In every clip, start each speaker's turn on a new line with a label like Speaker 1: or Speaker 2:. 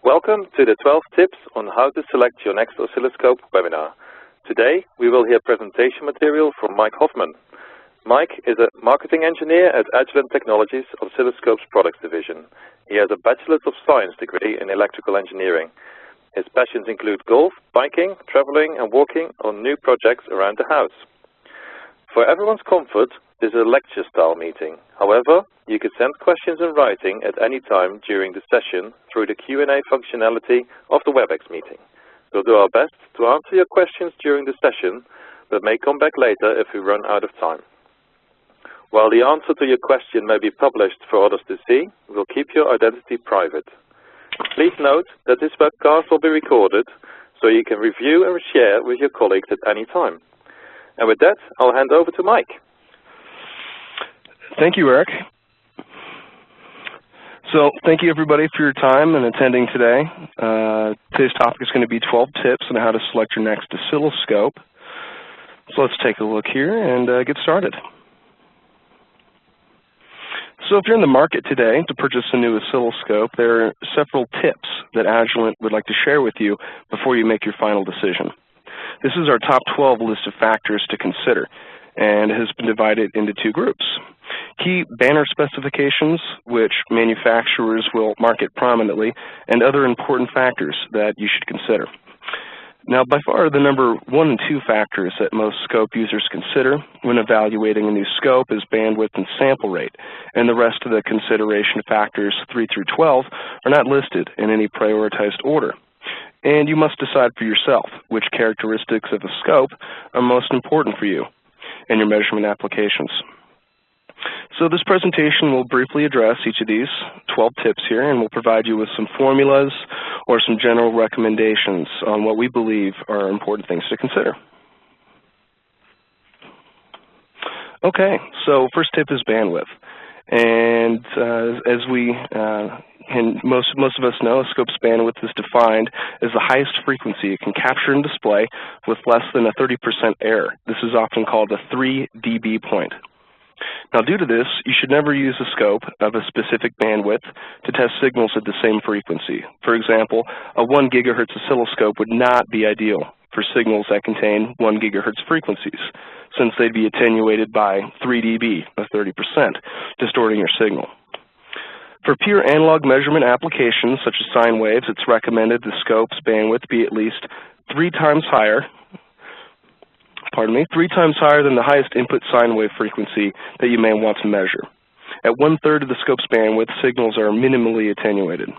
Speaker 1: Welcome to the 12 tips on how to select your next oscilloscope webinar. Today we will hear presentation material from Mike Hoffman. Mike is a marketing engineer at Agilent Technologies Oscilloscopes Products Division. He has a Bachelor of Science degree in electrical engineering. His passions include golf, biking, traveling and walking on new projects around the house. For everyone's comfort, this is a lecture-style meeting. However, you can send questions in writing at any time during the session through the Q&A functionality of the WebEx meeting. We'll do our best to answer your questions during the session, but may come back later if we run out of time. While the answer to your question may be published for others to see, we'll keep your identity private. Please note that this webcast will be recorded, so you can review and share with your colleagues at any time. And with that, I'll hand over to Mike.
Speaker 2: Thank you, Eric. So thank you, everybody, for your time and attending today. Today's topic is going to be 12 tips on how to select your next oscilloscope. So let's take a look here and get started. So if you're in the market today to purchase a new oscilloscope, there are several tips that Agilent would like to share with you before you make your final decision. This is our top 12 list of factors to consider, and it has been divided into two groups. Key banner specifications, which manufacturers will market prominently, and other important factors that you should consider. Now, by far, the number 1 and 2 factors that most scope users consider when evaluating a new scope is bandwidth and sample rate, and the rest of the consideration factors 3 through 12 are not listed in any prioritized order. And you must decide for yourself which characteristics of a scope are most important for you and your measurement applications. So this presentation will briefly address each of these 12 tips here, and we'll provide you with some formulas or some general recommendations on what we believe are important things to consider. Okay, so first tip is bandwidth. And most of us know, a scope's bandwidth is defined as the highest frequency it can capture and display with less than a 30% error. This is often called the 3 dB point. Now, due to this, you should never use a scope of a specific bandwidth to test signals at the same frequency. For example, a 1 gigahertz oscilloscope would not be ideal for signals that contain 1 gigahertz frequencies, since they'd be attenuated by 3 dB, or 30%, distorting your signal. For pure analog measurement applications, such as sine waves, it's recommended the scope's bandwidth be at least 3 times higher than the highest input sine wave frequency that you may want to measure. At 1/3 of the scope's bandwidth, signals are minimally attenuated.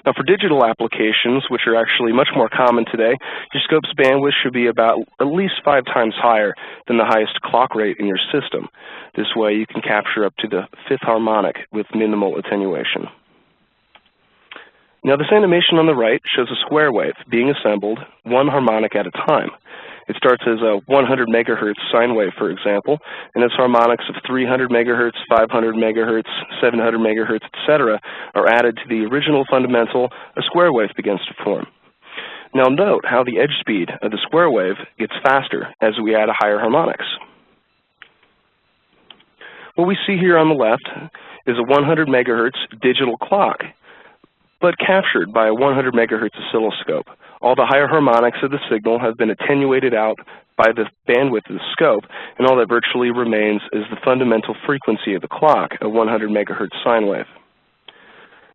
Speaker 2: Now, for digital applications, which are actually much more common today, your scope's bandwidth should be about at least 5 times higher than the highest clock rate in your system. This way, you can capture up to the 5th harmonic with minimal attenuation. Now, this animation on the right shows a square wave being assembled 1 harmonic at a time. It starts as a 100 megahertz sine wave, for example, and its harmonics of 300 megahertz, 500 megahertz, 700 megahertz, etc. are added to the original fundamental, a square wave begins to form. Now note how the edge speed of the square wave gets faster as we add higher harmonics. What we see here on the left is a 100 megahertz digital clock, but captured by a 100 megahertz oscilloscope. All the higher harmonics of the signal have been attenuated out by the bandwidth of the scope, and all that virtually remains is the fundamental frequency of the clock, a 100 megahertz sine wave.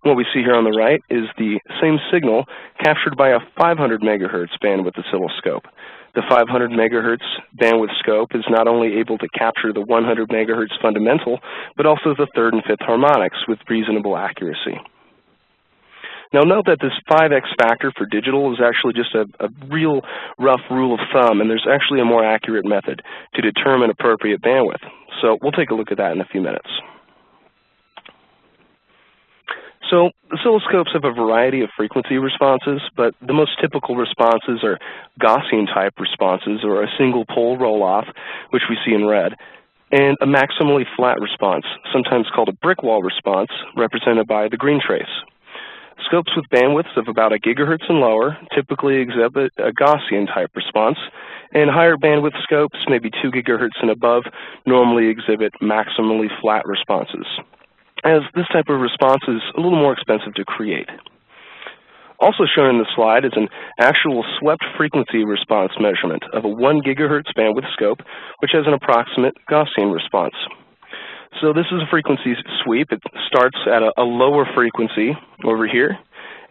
Speaker 2: What we see here on the right is the same signal captured by a 500 megahertz bandwidth oscilloscope. The 500 megahertz bandwidth scope is not only able to capture the 100 megahertz fundamental, but also the 3rd and 5th harmonics with reasonable accuracy. Now note that this 5x factor for digital is actually just a real rough rule of thumb, and there's actually a more accurate method to determine appropriate bandwidth. So we'll take a look at that in a few minutes. So oscilloscopes have a variety of frequency responses, but the most typical responses are Gaussian-type responses, or a single pole roll-off, which we see in red, and a maximally-flat response, sometimes called a brick wall response, represented by the green trace. Scopes with bandwidths of about 1 gigahertz and lower typically exhibit a Gaussian-type response, and higher bandwidth scopes, maybe 2 gigahertz and above, normally exhibit maximally flat responses, as this type of response is a little more expensive to create. Also shown in the slide is an actual swept frequency response measurement of a 1 gigahertz bandwidth scope, which has an approximate Gaussian response. So this is a frequency sweep. It starts at a lower frequency over here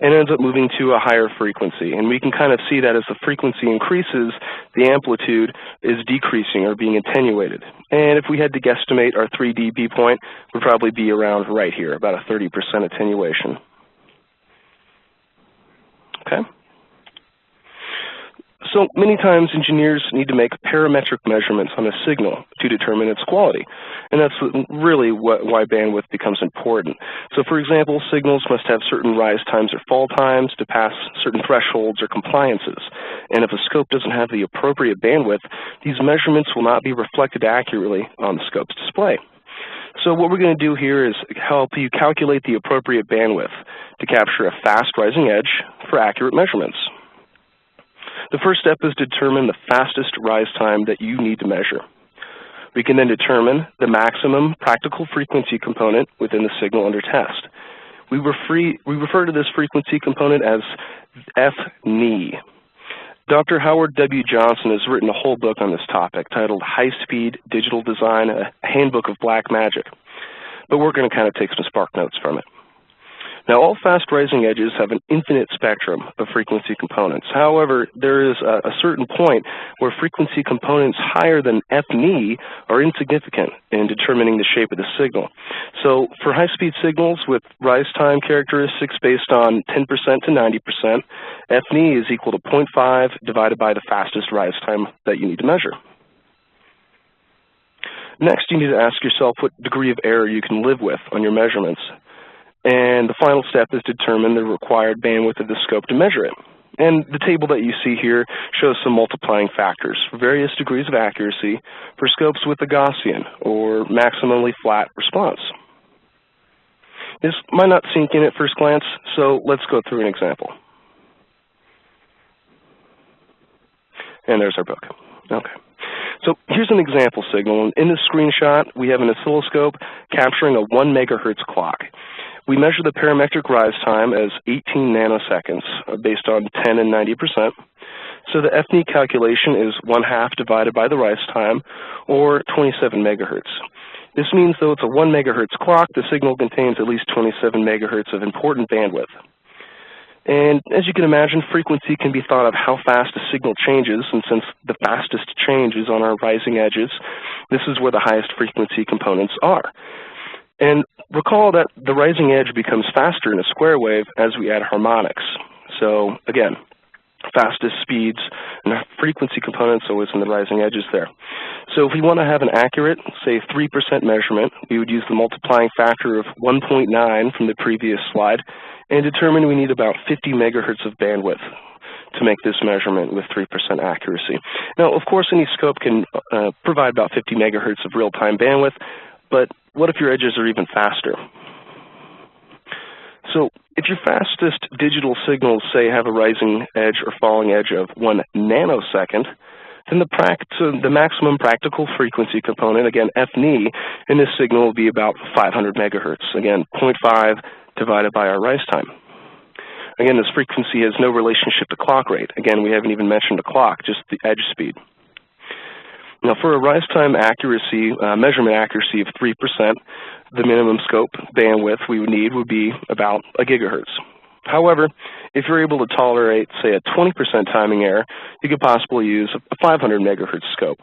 Speaker 2: and ends up moving to a higher frequency. And we can kind of see that as the frequency increases, the amplitude is decreasing or being attenuated. And if we had to guesstimate, our 3 dB point would probably be around right here, about a 30% attenuation. Okay? So many times engineers need to make parametric measurements on a signal to determine its quality. And that's really why bandwidth becomes important. So for example, signals must have certain rise times or fall times to pass certain thresholds or compliances. And if a scope doesn't have the appropriate bandwidth, these measurements will not be reflected accurately on the scope's display. So what we're going to do here is help you calculate the appropriate bandwidth to capture a fast rising edge for accurate measurements. The first step is to determine the fastest rise time that you need to measure. We can then determine the maximum practical frequency component within the signal under test. We refer to this frequency component as F-knee. Dr. Howard W. Johnson has written a whole book on this topic titled High-Speed Digital Design, a Handbook of Black Magic. But we're going to kind of take some spark notes from it. Now, all fast rising edges have an infinite spectrum of frequency components. However, there is a certain point where frequency components higher than F-knee are insignificant in determining the shape of the signal. So for high-speed signals with rise time characteristics based on 10% to 90%, F-knee is equal to 0.5 divided by the fastest rise time that you need to measure. Next, you need to ask yourself what degree of error you can live with on your measurements. And the final step is to determine the required bandwidth of the scope to measure it. And the table that you see here shows some multiplying factors for various degrees of accuracy for scopes with a Gaussian or maximally-flat response. This might not sink in at first glance, so let's go through an example. And there's our book. Okay. So here's an example signal. In this screenshot, we have an oscilloscope capturing a 1 megahertz clock. We measure the parametric rise time as 18 nanoseconds based on 10 and 90%. So the F-knee calculation is 1/2 divided by the rise time, or 27 megahertz. This means though it's a 1 megahertz clock, the signal contains at least 27 megahertz of important bandwidth. And as you can imagine, frequency can be thought of how fast a signal changes, and since the fastest change is on our rising edges, this is where the highest frequency components are. And recall that the rising edge becomes faster in a square wave as we add harmonics. So again, fastest speeds and frequency components always in the rising edges there. So if we want to have an accurate, say 3% measurement, we would use the multiplying factor of 1.9 from the previous slide and determine we need about 50 megahertz of bandwidth to make this measurement with 3% accuracy. Now, of course, any scope can provide about 50 megahertz of real-time bandwidth, but what if your edges are even faster? So if your fastest digital signals, say, have a rising edge or falling edge of 1 nanosecond, then the maximum practical frequency component, again, F-knee, in this signal will be about 500 megahertz. Again, 0.5 divided by our rise time. Again, this frequency has no relationship to clock rate. Again, we haven't even mentioned a clock, just the edge speed. Now, for a rise time accuracy, measurement accuracy of 3%, the minimum scope bandwidth we would need would be about a gigahertz. However, if you're able to tolerate, say, a 20% timing error, you could possibly use a 500 megahertz scope.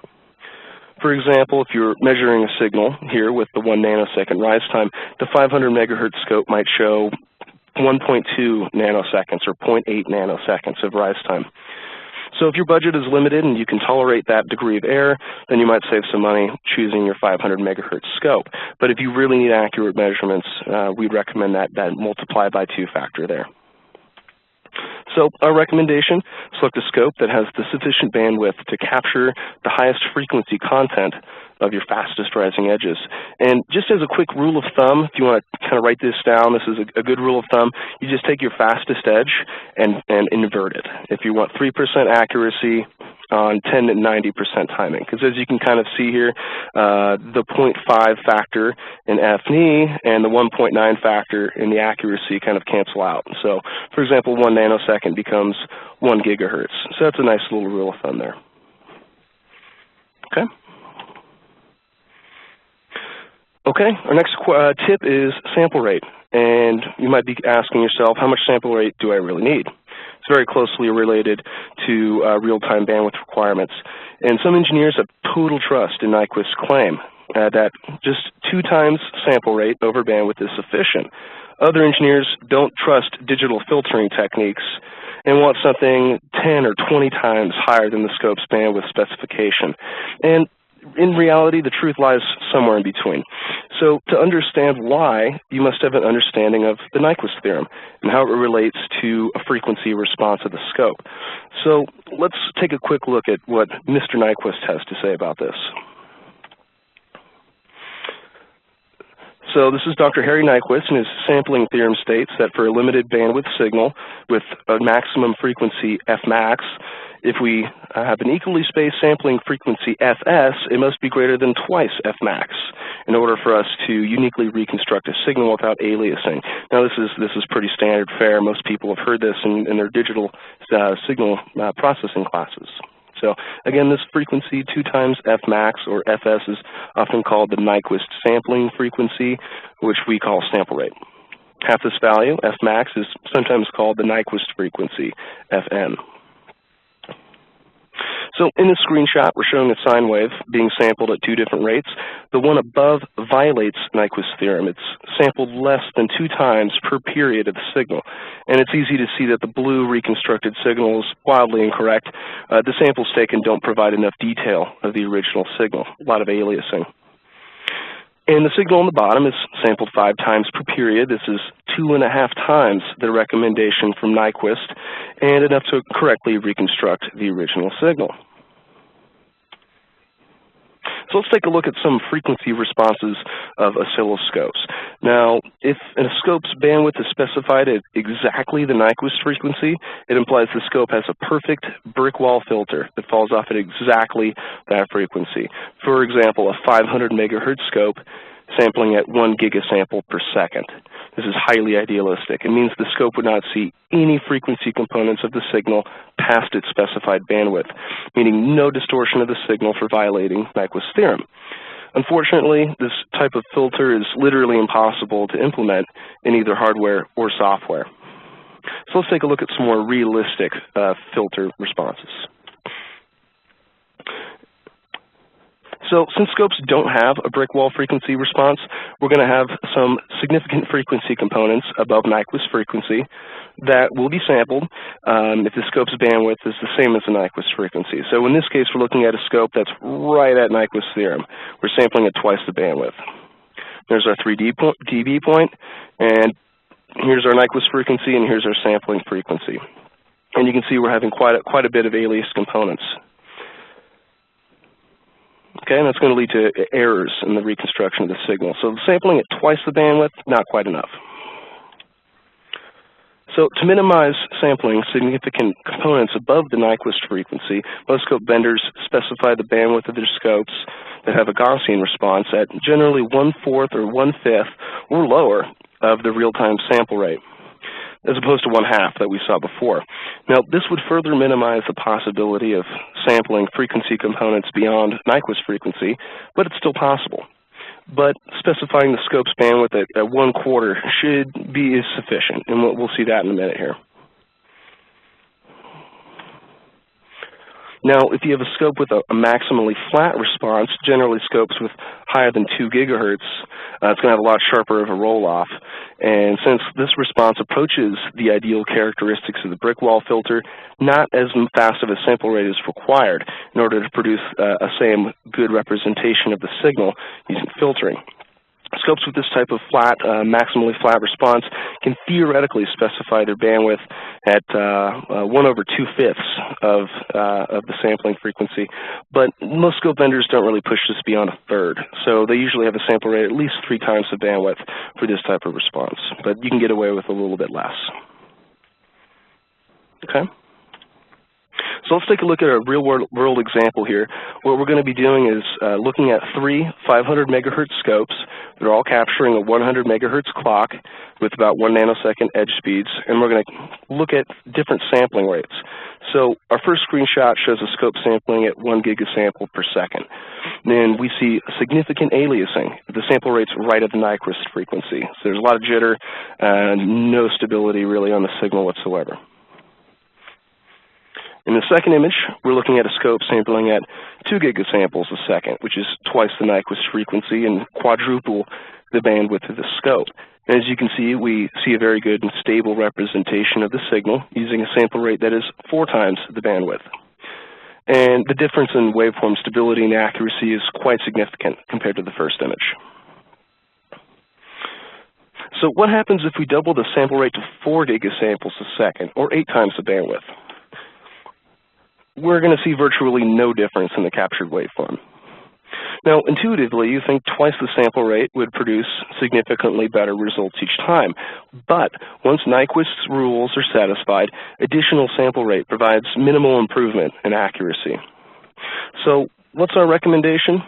Speaker 2: For example, if you're measuring a signal here with the 1 nanosecond rise time, the 500 megahertz scope might show 1.2 nanoseconds or 0.8 nanoseconds of rise time. So if your budget is limited and you can tolerate that degree of error, then you might save some money choosing your 500 megahertz scope. But if you really need accurate measurements, we'd recommend that multiply by 2 factor there. So our recommendation, select a scope that has the sufficient bandwidth to capture the highest frequency content of your fastest rising edges. And just as a quick rule of thumb, if you want to kind of write this down, this is a good rule of thumb. You just take your fastest edge and invert it. If you want 3% accuracy on 10 to 90% timing, because as you can kind of see here, the 0.5 factor in FNE and the 1.9 factor in the accuracy kind of cancel out. So, for example, 1 nanosecond becomes 1 gigahertz. So that's a nice little rule of thumb there. Okay. Okay, our next tip is sample rate. And you might be asking yourself, how much sample rate do I really need? It's very closely related to real-time bandwidth requirements. And some engineers have total trust in Nyquist's claim that just 2 times sample rate over bandwidth is sufficient. Other engineers don't trust digital filtering techniques and want something 10 or 20 times higher than the scope's bandwidth specification. And in reality, the truth lies somewhere in between. So to understand why, you must have an understanding of the Nyquist theorem and how it relates to a frequency response of the scope. So let's take a quick look at what Mr. Nyquist has to say about this. So this is Dr. Harry Nyquist, and his sampling theorem states that for a limited bandwidth signal with a maximum frequency Fmax, if we have an equally spaced sampling frequency Fs, it must be greater than twice Fmax in order for us to uniquely reconstruct a signal without aliasing. Now this is pretty standard fare. Most people have heard this in their digital signal processing classes. So again, this frequency 2 times Fmax or Fs is often called the Nyquist sampling frequency, which we call sample rate. Half this value, Fmax, is sometimes called the Nyquist frequency, Fn. So in this screenshot, we're showing a sine wave being sampled at 2 different rates. The one above violates Nyquist's theorem. It's sampled less than 2 times per period of the signal. And it's easy to see that the blue reconstructed signal is wildly incorrect. The samples taken don't provide enough detail of the original signal, a lot of aliasing. And the signal on the bottom is sampled 5 times per period. This is 2.5 times the recommendation from Nyquist, and enough to correctly reconstruct the original signal. So let's take a look at some frequency responses of oscilloscopes. Now, if a scope's bandwidth is specified at exactly the Nyquist frequency, it implies the scope has a perfect brick wall filter that falls off at exactly that frequency. For example, a 500 megahertz scope sampling at 1 gigasample per second. This is highly idealistic. It means the scope would not see any frequency components of the signal past its specified bandwidth, meaning no distortion of the signal for violating Nyquist's theorem. Unfortunately, this type of filter is literally impossible to implement in either hardware or software. So let's take a look at some more realistic filter responses. So since scopes don't have a brick wall frequency response, we're going to have some significant frequency components above Nyquist frequency that will be sampled if the scope's bandwidth is the same as the Nyquist frequency. So in this case, we're looking at a scope that's right at Nyquist's theorem. We're sampling at twice the bandwidth. There's our 3 dB point, and here's our Nyquist frequency, and here's our sampling frequency. And you can see we're having quite a bit of aliased components. Okay, and that's going to lead to errors in the reconstruction of the signal. So sampling at twice the bandwidth, not quite enough. So to minimize sampling significant components above the Nyquist frequency, most scope vendors specify the bandwidth of their scopes that have a Gaussian response at generally 1/4 or 1/5 or lower of the real-time sample rate, as opposed to 1/2 that we saw before. Now, this would further minimize the possibility of sampling frequency components beyond Nyquist frequency, but it's still possible. But specifying the scope's bandwidth at 1/4 should be sufficient, and we'll see that in a minute here. Now, if you have a scope with a maximally flat response, generally scopes with higher than 2 gigahertz, it's going to have a lot sharper of a roll-off. And since this response approaches the ideal characteristics of the brick wall filter, not as fast of a sample rate is required in order to produce a same good representation of the signal using filtering. Scopes with this type of flat, maximally flat response can theoretically specify their bandwidth at 1/2 of the sampling frequency, but most scope vendors don't really push this beyond 1/3. So they usually have a sample rate at least 3 times the bandwidth for this type of response, but you can get away with a little bit less. Okay. So let's take a look at a real-world example here. What we're going to be doing is looking at 3 500 megahertz scopes. They're all capturing a 100 megahertz clock with about 1 nanosecond edge speeds, and we're going to look at different sampling rates. So our first screenshot shows a scope sampling at 1 gigasample per second. Then we see significant aliasing. The sample rate's right at the Nyquist frequency. So there's a lot of jitter and no stability really on the signal whatsoever. In the second image, we're looking at a scope sampling at 2 gigasamples a second, which is twice the Nyquist frequency and quadruple the bandwidth of the scope. And as you can see, we see a very good and stable representation of the signal using a sample rate that is 4 times the bandwidth. And the difference in waveform stability and accuracy is quite significant compared to the first image. So what happens if we double the sample rate to 4 gigasamples a second, or 8 times the bandwidth? We're going to see virtually no difference in the captured waveform. Now, intuitively, you think twice the sample rate would produce significantly better results each time. But once Nyquist's rules are satisfied, additional sample rate provides minimal improvement in accuracy. So what's our recommendation?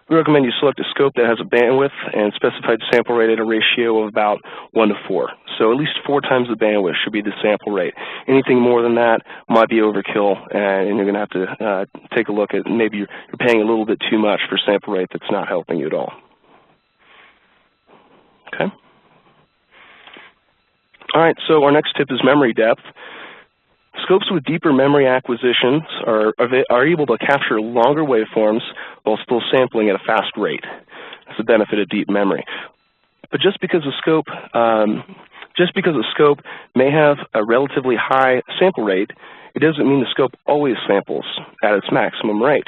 Speaker 2: We recommend you select a scope that has a bandwidth and specified sample rate at a ratio of about 1:4. So at least 4 times the bandwidth should be the sample rate. Anything more than that might be overkill, and you're going to have to take a look at maybe you're paying a little bit too much for sample rate that's not helping you at all. Okay. All right, so our next tip is memory depth. Scopes with deeper memory acquisitions are able to capture longer waveforms while still sampling at a fast rate. That's the benefit of deep memory. But just because a scope may have a relatively high sample rate, it doesn't mean the scope always samples at its maximum rate.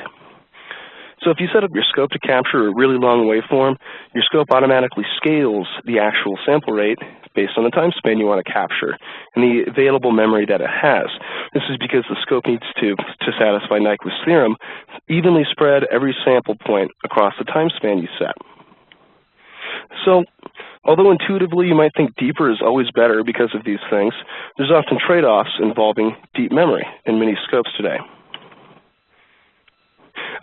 Speaker 2: So if you set up your scope to capture a really long waveform, your scope automatically scales the actual sample rate based on the time span you want to capture and the available memory that it has. This is because the scope needs to satisfy Nyquist's theorem, evenly spread every sample point across the time span you set. So, although intuitively you might think deeper is always better because of these things, there's often trade-offs involving deep memory in many scopes today.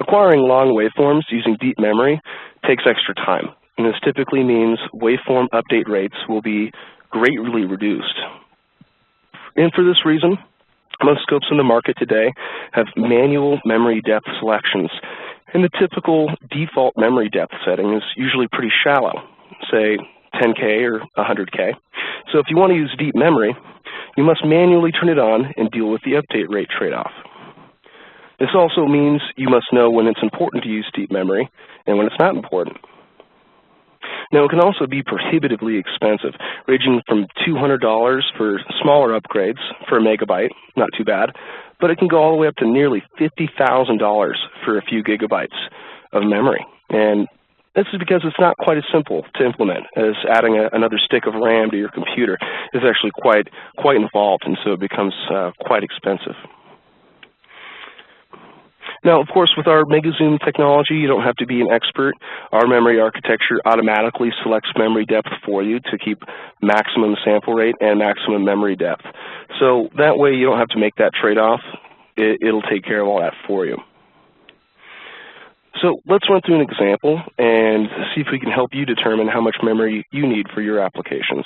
Speaker 2: Acquiring long waveforms using deep memory takes extra time, and this typically means waveform update rates will be greatly reduced. And for this reason, most scopes in the market today have manual memory depth selections, and the typical default memory depth setting is usually pretty shallow, say 10K or 100K. So if you want to use deep memory, you must manually turn it on and deal with the update rate trade-off. This also means you must know when it's important to use deep memory and when it's not important. Now, it can also be prohibitively expensive, ranging from $200 for smaller upgrades for a megabyte, not too bad, but it can go all the way up to nearly $50,000 for a few gigabytes of memory. And this is because it's not quite as simple to implement as adding another stick of RAM to your computer is actually quite involved, and so it becomes quite expensive. Now, of course, with our MegaZoom technology, you don't have to be an expert. Our memory architecture automatically selects memory depth for you to keep maximum sample rate and maximum memory depth. So that way you don't have to make that trade-off. It'll take care of all that for you. So let's run through an example and see if we can help you determine how much memory you need for your applications.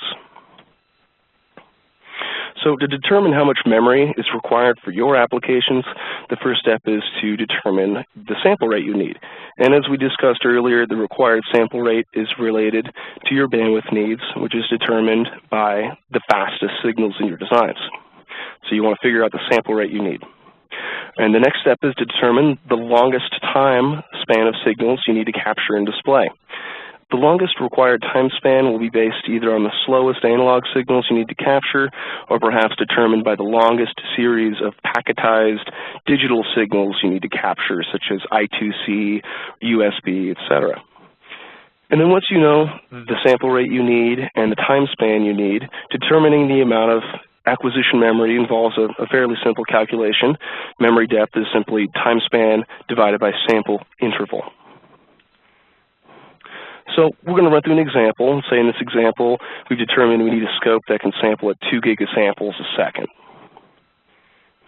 Speaker 2: So to determine how much memory is required for your applications, the first step is to determine the sample rate you need. And as we discussed earlier, the required sample rate is related to your bandwidth needs, which is determined by the fastest signals in your designs. So you want to figure out the sample rate you need. And the next step is to determine the longest time span of signals you need to capture and display. The longest required time span will be based either on the slowest analog signals you need to capture, or perhaps determined by the longest series of packetized digital signals you need to capture, such as I2C, USB, etc. And then once you know the sample rate you need and the time span you need, determining the amount of acquisition memory involves a fairly simple calculation. Memory depth is simply time span divided by sample interval. So we're going to run through an example. Say in this example, we've determined we need a scope that can sample at 2 gigasamples a second.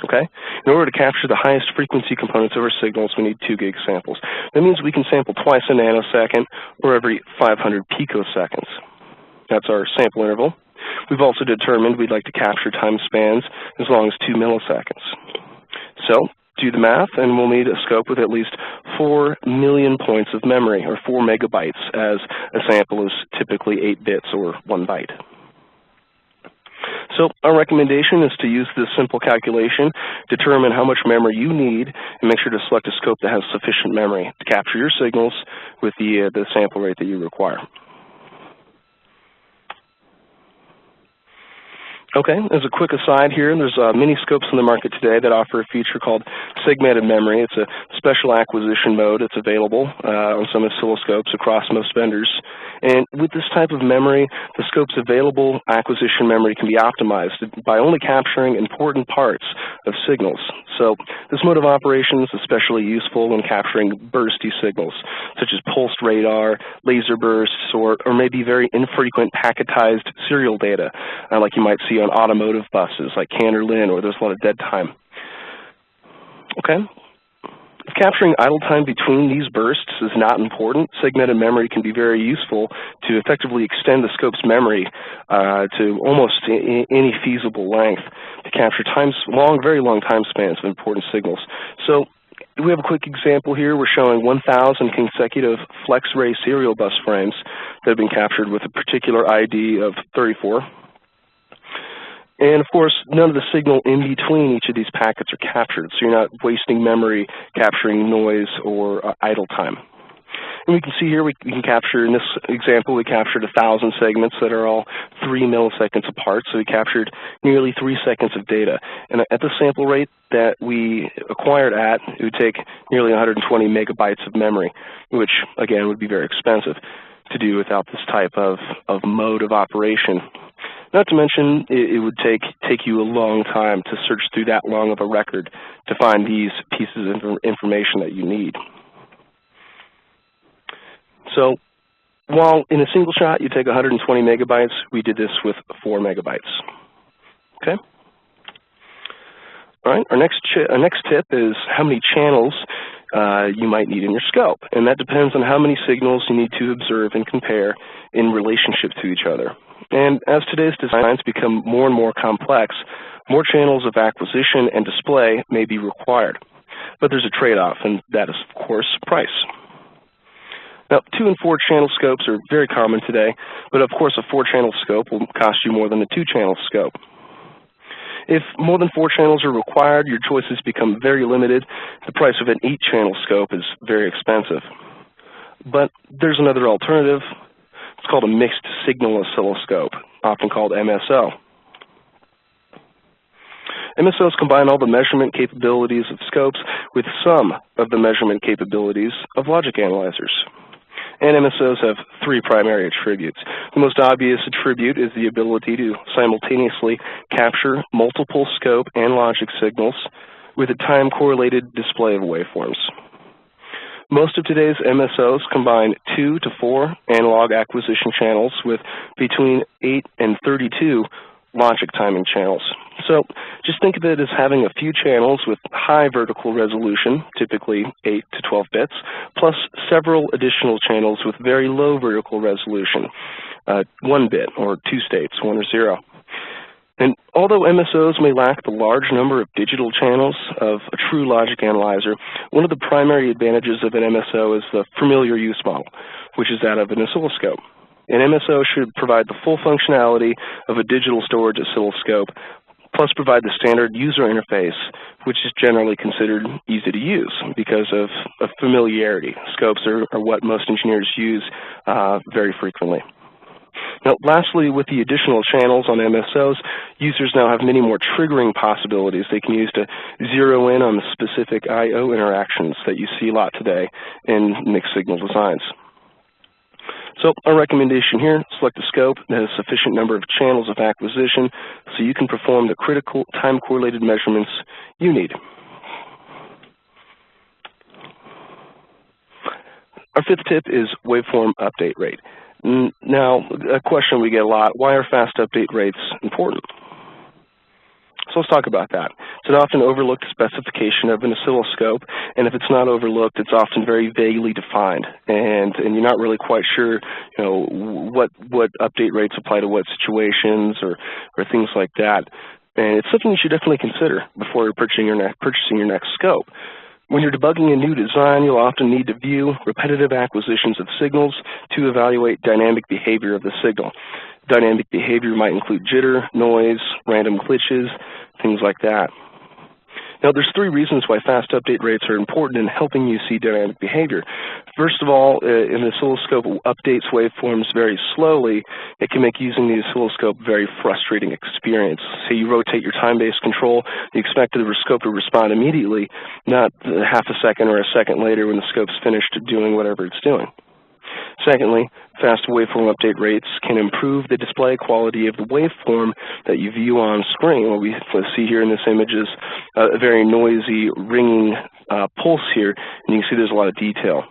Speaker 2: Okay? In order to capture the highest frequency components of our signals, we need 2 gig samples. That means we can sample twice a nanosecond or every 500 picoseconds. That's our sample interval. We've also determined we'd like to capture time spans as long as 2 milliseconds. So do the math, and we'll need a scope with at least 4 million points of memory, or 4 megabytes, as a sample is typically 8 bits or 1 byte. So our recommendation is to use this simple calculation, determine how much memory you need, and make sure to select a scope that has sufficient memory to capture your signals with the sample rate that you require. Okay, as a quick aside here, there's many scopes in the market today that offer a feature called segmented memory. It's a special acquisition mode. It's available on some oscilloscopes across most vendors. And with this type of memory, the scope's available acquisition memory can be optimized by only capturing important parts of signals. So this mode of operation is especially useful when capturing bursty signals, such as pulsed radar, laser bursts, or maybe very infrequent packetized serial data, like you might see on automotive buses like Cantor Lynn, where there's a lot of dead time. Okay? If capturing idle time between these bursts is not important, segmented memory can be very useful to effectively extend the scope's memory to almost any feasible length to capture very long time spans of important signals. So we have a quick example here. We're showing 1,000 consecutive flex-ray serial bus frames that have been captured with a particular ID of 34. And of course, none of the signal in between each of these packets are captured, so you're not wasting memory capturing noise or idle time. And we can see here we can capture, in this example, we captured 1,000 segments that are all 3 milliseconds apart, so we captured nearly 3 seconds of data. And at the sample rate that we acquired at, it would take nearly 120 megabytes of memory, which, again, would be very expensive to do without this type of mode of operation. Not to mention, it would take you a long time to search through that long of a record to find these pieces of information that you need. So while in a single shot you take 120 megabytes, we did this with 4 megabytes. Okay? All right, our next tip is how many channels you might need in your scope. And that depends on how many signals you need to observe and compare in relationship to each other. And as today's designs become more and more complex, more channels of acquisition and display may be required. But there's a trade-off, and that is, of course, price. Now, 2- and 4-channel scopes are very common today, but of course a 4-channel scope will cost you more than a 2-channel scope. If more than 4 channels are required, your choices become very limited. The price of an 8-channel scope is very expensive. But there's another alternative. It's called a mixed signal oscilloscope, often called MSO. MSOs combine all the measurement capabilities of scopes with some of the measurement capabilities of logic analyzers. And MSOs have 3 primary attributes. The most obvious attribute is the ability to simultaneously capture multiple scope and logic signals with a time-correlated display of waveforms. Most of today's MSOs combine 2 to 4 analog acquisition channels with between 8 and 32 logic timing channels. So just think of it as having a few channels with high vertical resolution, typically 8 to 12 bits, plus several additional channels with very low vertical resolution, 1 bit or 2 states, 1 or 0. And although MSOs may lack the large number of digital channels of a true logic analyzer, one of the primary advantages of an MSO is the familiar use model, which is that of an oscilloscope. An MSO should provide the full functionality of a digital storage oscilloscope, plus provide the standard user interface, which is generally considered easy to use because of familiarity. Scopes are what most engineers use very frequently. Now, lastly, with the additional channels on MSOs, users now have many more triggering possibilities they can use to zero in on the specific I/O interactions that you see a lot today in mixed signal designs. So our recommendation here, select a scope that has sufficient number of channels of acquisition so you can perform the critical time-correlated measurements you need. Our fifth tip is waveform update rate. Now, a question we get a lot, why are fast update rates important? So let's talk about that. It's an often overlooked specification of an oscilloscope, and if it's not overlooked, it's often very vaguely defined, and you're not really quite sure, what update rates apply to what situations or things like that. And it's something you should definitely consider before you're purchasing your next scope. When you're debugging a new design, you'll often need to view repetitive acquisitions of signals to evaluate dynamic behavior of the signal. Dynamic behavior might include jitter, noise, random glitches, things like that. Now, there's three reasons why fast update rates are important in helping you see dynamic behavior. First of all, an oscilloscope updates waveforms very slowly. It can make using the oscilloscope a very frustrating experience. Say you rotate your time-based control, you expect the scope to respond immediately, not half a second or a second later when the scope's finished doing whatever it's doing. Secondly, fast waveform update rates can improve the display quality of the waveform that you view on screen. What we see here in this image is a very noisy, ringing pulse here, and you can see there's a lot of detail.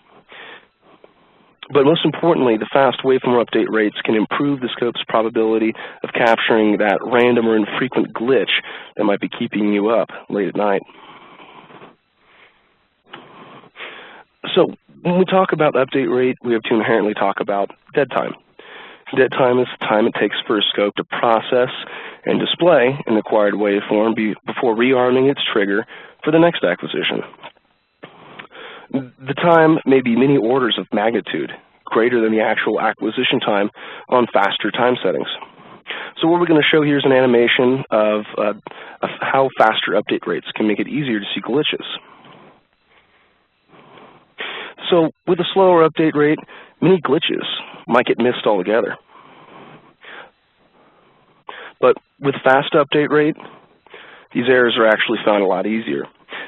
Speaker 2: But most importantly, the fast waveform update rates can improve the scope's probability of capturing that random or infrequent glitch that might be keeping you up late at night. So, when we talk about update rate, we have to inherently talk about dead time. Dead time is the time it takes for a scope to process and display an acquired waveform before rearming its trigger for the next acquisition. The time may be many orders of magnitude greater than the actual acquisition time on faster time settings. So what we're going to show here is an animation of how faster update rates can make it easier to see glitches. So with a slower update rate, many glitches might get missed altogether. But with fast update rate, these errors are actually found a lot easier.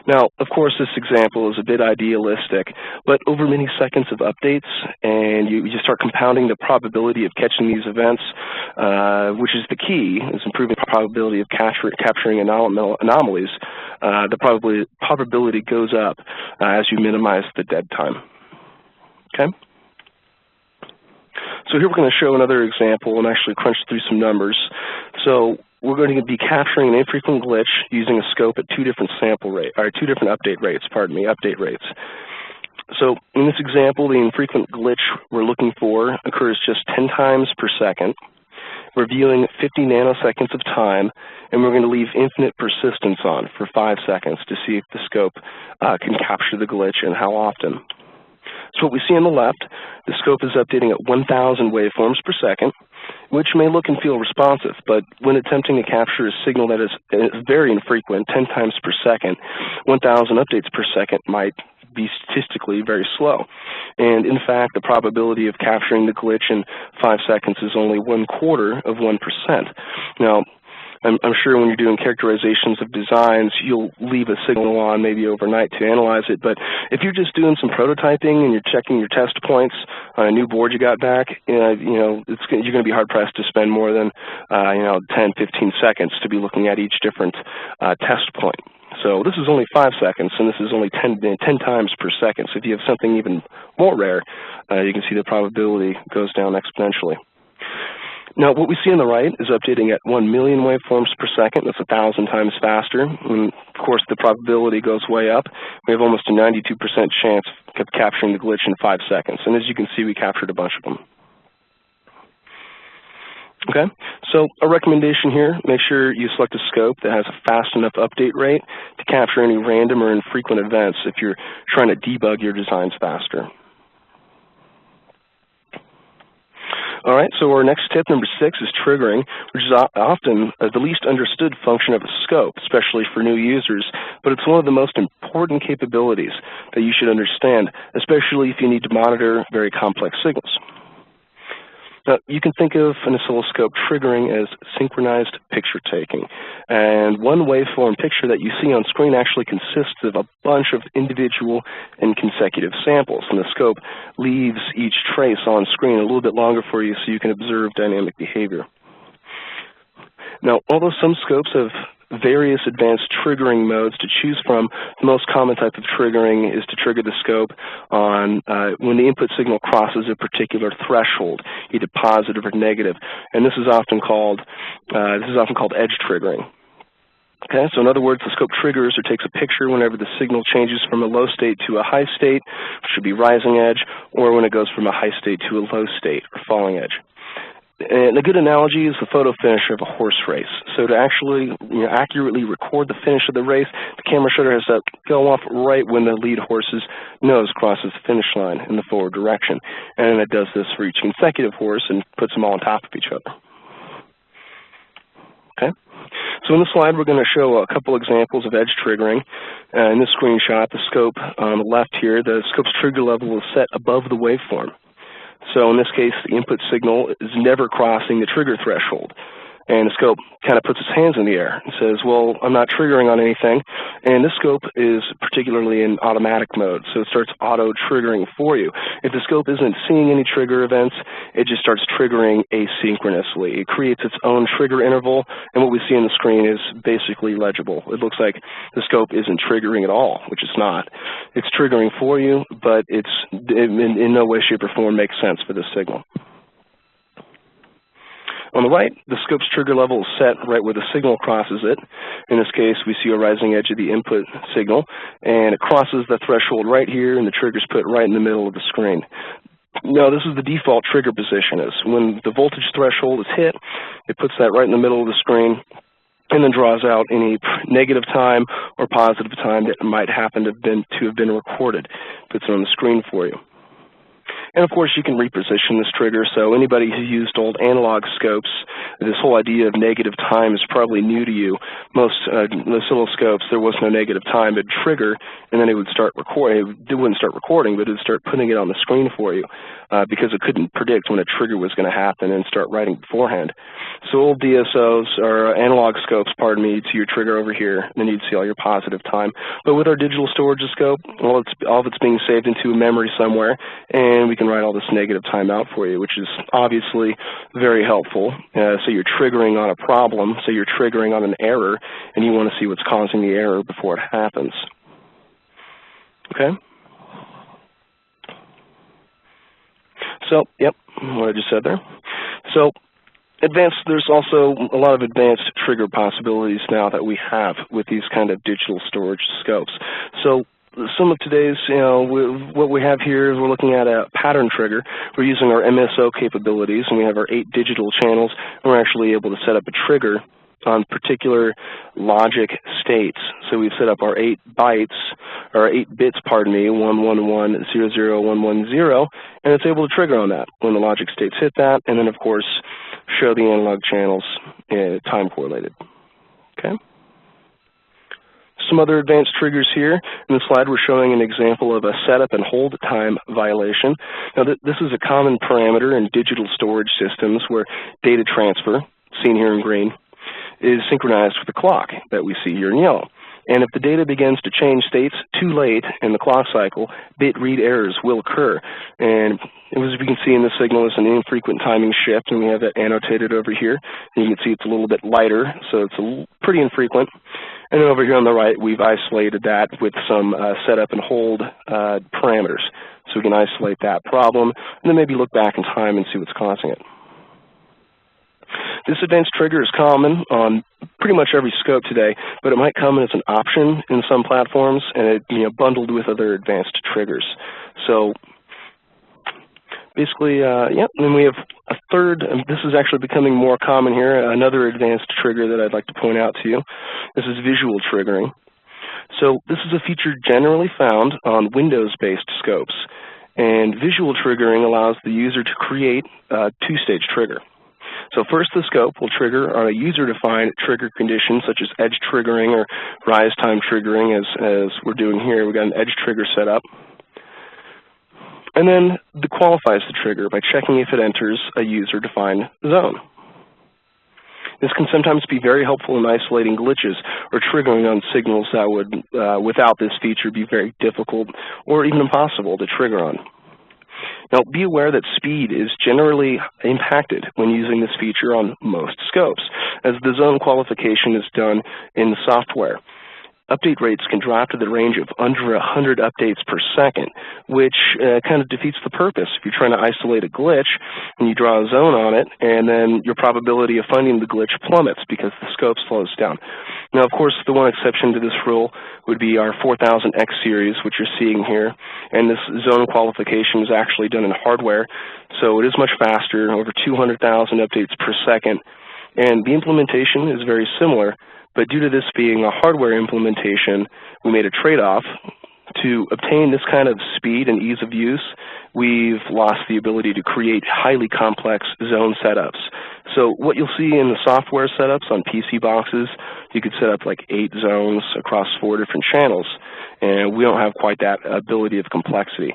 Speaker 2: Now, of course, this example is a bit idealistic, but over many seconds of updates, and you start compounding the probability of catching these events, which is the key, is improving the probability of capturing anomalies. The probability goes up as you minimize the dead time. Okay? So here we're going to show another example and actually crunch through some numbers. So we're going to be capturing an infrequent glitch using a scope at two different update rates. So in this example, the infrequent glitch we're looking for occurs just 10 times per second. We're viewing 50 nanoseconds of time, and we're going to leave infinite persistence on for 5 seconds to see if the scope can capture the glitch and how often. So what we see on the left, the scope is updating at 1,000 waveforms per second, which may look and feel responsive, but when attempting to capture a signal that is very infrequent, 10 times per second, 1,000 updates per second might be statistically very slow. And in fact, the probability of capturing the glitch in 5 seconds is only 1/4 of 1%. Now, I'm sure when you're doing characterizations of designs, you'll leave a signal on maybe overnight to analyze it. But if you're just doing some prototyping and you're checking your test points on a new board you got back, you're going to be hard pressed to spend more than 10, 15 seconds to be looking at each different test point. So this is only 5 seconds, and this is only 10 times per second. So if you have something even more rare, you can see the probability goes down exponentially. Now, what we see on the right is updating at 1 million waveforms per second. That's 1,000 times faster. And of course, the probability goes way up. We have almost a 92% chance of capturing the glitch in 5 seconds. And as you can see, we captured a bunch of them. Okay, so a recommendation here, make sure you select a scope that has a fast enough update rate to capture any random or infrequent events if you're trying to debug your designs faster. All right, so our next tip, number 6, is triggering, which is often the least understood function of a scope, especially for new users, but it's one of the most important capabilities that you should understand, especially if you need to monitor very complex signals. Now, you can think of an oscilloscope triggering as synchronized picture taking. And one waveform picture that you see on screen actually consists of a bunch of individual and consecutive samples. And the scope leaves each trace on screen a little bit longer for you so you can observe dynamic behavior. Now, although some scopes have various advanced triggering modes to choose from, the most common type of triggering is to trigger the scope on when the input signal crosses a particular threshold, either positive or negative, and this is often called edge triggering. Okay, so in other words, the scope triggers or takes a picture whenever the signal changes from a low state to a high state, which should be rising edge, or when it goes from a high state to a low state, or falling edge. And a good analogy is the photo finish of a horse race. So to actually accurately record the finish of the race, the camera shutter has to go off right when the lead horse's nose crosses the finish line in the forward direction. And it does this for each consecutive horse and puts them all on top of each other. Okay? So in this slide, we're going to show a couple examples of edge triggering. In this screenshot, the scope on the left here, the scope's trigger level is set above the waveform. So in this case, the input signal is never crossing the trigger threshold. And the scope kind of puts its hands in the air and says, well, I'm not triggering on anything. And this scope is particularly in automatic mode, so it starts auto-triggering for you. If the scope isn't seeing any trigger events, it just starts triggering asynchronously. It creates its own trigger interval, and what we see on the screen is basically legible. It looks like the scope isn't triggering at all, which it's not. It's triggering for you, but it in no way, shape, or form makes sense for this signal. On the right, the scope's trigger level is set right where the signal crosses it. In this case, we see a rising edge of the input signal, and it crosses the threshold right here, and the trigger's put right in the middle of the screen. Now, this is the default trigger position. Is when the voltage threshold is hit, it puts that right in the middle of the screen, and then draws out any negative time or positive time that might happen to have been recorded. Puts it on the screen for you. And of course, you can reposition this trigger, so anybody who used old analog scopes, this whole idea of negative time is probably new to you. Most oscilloscopes, there was no negative time. It'd trigger, and then it would start recording. It wouldn't start recording, but it would start putting it on the screen for you because it couldn't predict when a trigger was going to happen and start writing beforehand. So old DSOs, or analog scopes, pardon me, to your trigger over here, and then you'd see all your positive time. But with our digital storage scope, all of it's being saved into a memory somewhere, and we can write all this negative time out for you, which is obviously very helpful. So you're triggering on a problem, so you're triggering on an error, and you want to see what's causing the error before it happens. Okay? So, yep, what I just said there. So, there's also a lot of advanced trigger possibilities now that we have with these kind of digital storage scopes. So, some of today's, what we have here is we're looking at a pattern trigger. We're using our MSO capabilities, and we have our 8 digital channels, and we're actually able to set up a trigger on particular logic states. So we've set up our 8 bytes, or 8 bits, pardon me, 111, 00110, and it's able to trigger on that when the logic states hit that, and then, of course, show the analog channels time correlated. Okay? Some other advanced triggers here. In the slide, we're showing an example of a setup and hold time violation. Now, this is a common parameter in digital storage systems where data transfer, seen here in green, is synchronized with the clock that we see here in yellow. And if the data begins to change states too late in the clock cycle, bit read errors will occur. And as we can see in the signal, it's an infrequent timing shift, and we have it annotated over here. And you can see it's a little bit lighter, so it's pretty infrequent. And then over here on the right, we've isolated that with some setup and hold parameters. So we can isolate that problem, and then maybe look back in time and see what's causing it. This advanced trigger is common on pretty much every scope today, but it might come as an option in some platforms, and it bundled with other advanced triggers. So basically, yeah, and then we have a third, and this is actually becoming more common here, another advanced trigger that I'd like to point out to you. This is visual triggering. So this is a feature generally found on Windows-based scopes, and visual triggering allows the user to create a 2-stage trigger. So first, the scope will trigger on a user-defined trigger condition, such as edge triggering or rise time triggering, as we're doing here. We've got an edge trigger set up. And then qualifies the trigger by checking if it enters a user-defined zone. This can sometimes be very helpful in isolating glitches or triggering on signals that would, without this feature, be very difficult or even impossible to trigger on. Now, be aware that speed is generally impacted when using this feature on most scopes, as the zone qualification is done in the software. Update rates can drop to the range of under 100 updates per second, which kind of defeats the purpose. If you're trying to isolate a glitch and you draw a zone on it, and then your probability of finding the glitch plummets because the scope slows down. Now, of course, the one exception to this rule would be our 4000X series, which you're seeing here, and this zone qualification is actually done in hardware, so it is much faster, over 200,000 updates per second, and the implementation is very similar. But due to this being a hardware implementation, we made a trade-off. To obtain this kind of speed and ease of use, we've lost the ability to create highly complex zone setups. So what you'll see in the software setups on PC boxes, you could set up like 8 zones across 4 different channels, and we don't have quite that ability of complexity.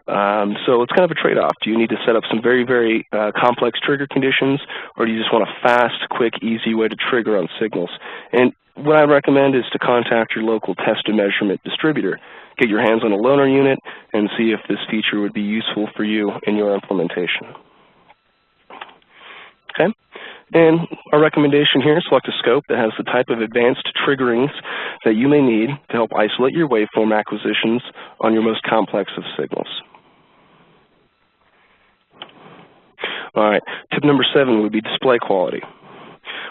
Speaker 2: So it's kind of a trade-off. Do you need to set up some very, very complex trigger conditions, or do you just want a fast, quick, easy way to trigger on signals? And what I recommend is to contact your local test and measurement distributor. Get your hands on a loaner unit and see if this feature would be useful for you in your implementation. Okay? And our recommendation here, select a scope that has the type of advanced triggerings that you may need to help isolate your waveform acquisitions on your most complex of signals. All right, tip number 7 would be display quality.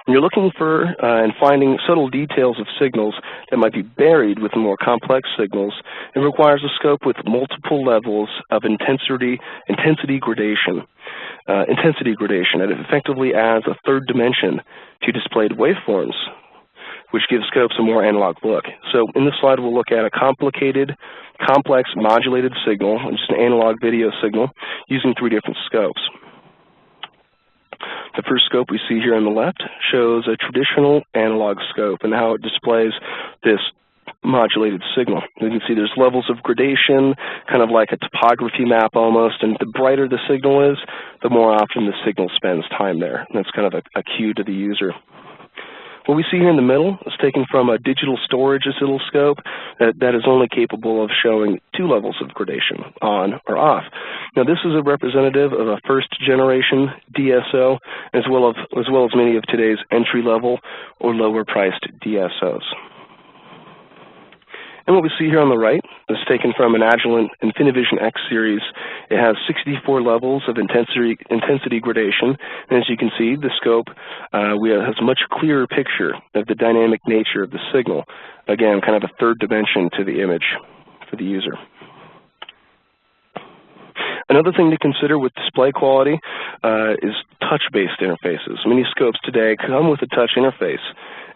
Speaker 2: When you're looking for and finding subtle details of signals that might be buried with more complex signals, it requires a scope with multiple levels of intensity gradation. It effectively adds a third dimension to displayed waveforms, which gives scopes a more analog look. So in this slide, we'll look at a complex modulated signal, just an analog video signal, using 3 different scopes. The first scope we see here on the left shows a traditional analog scope and how it displays this modulated signal. You can see there's levels of gradation, kind of like a topography map almost, and the brighter the signal is, the more often the signal spends time there. And that's kind of a cue to the user. What we see here in the middle is taken from a digital storage oscilloscope that is only capable of showing 2 levels of gradation, on or off. Now, this is a representative of a first-generation DSO, as well as many of today's entry-level or lower-priced DSOs. And what we see here on the right is taken from an Agilent InfiniVision X series. It has 64 levels of intensity gradation, and as you can see, the scope has a much clearer picture of the dynamic nature of the signal. Again, kind of a third dimension to the image for the user. Another thing to consider with display quality is touch-based interfaces. Many scopes today come with a touch interface,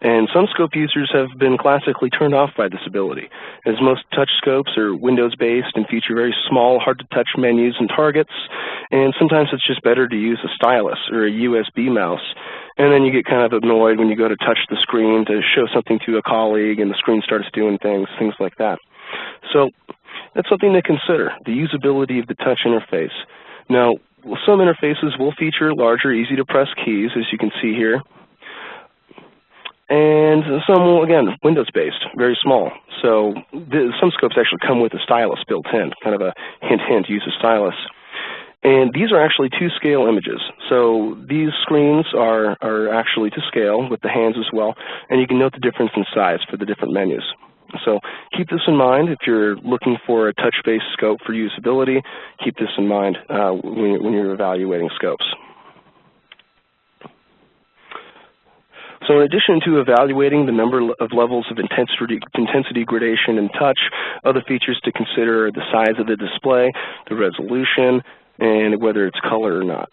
Speaker 2: and some scope users have been classically turned off by this ability, as most touch scopes are Windows-based and feature very small, hard-to-touch menus and targets, and sometimes it's just better to use a stylus or a USB mouse, and then you get kind of annoyed when you go to touch the screen to show something to a colleague and the screen starts doing things like that. So that's something to consider, the usability of the touch interface. Now, some interfaces will feature larger, easy-to-press keys, as you can see here. And some will, again, Windows-based, very small. So some scopes actually come with a stylus built in, kind of a hint, use a stylus. And these are actually to-scale images. So these screens are actually to scale with the hands as well, and you can note the difference in size for the different menus. So keep this in mind if you're looking for a touch-based scope for usability. Keep this in mind when you're evaluating scopes. So in addition to evaluating the number of levels of intensity gradation and touch, other features to consider are the size of the display, the resolution, and whether it's color or not.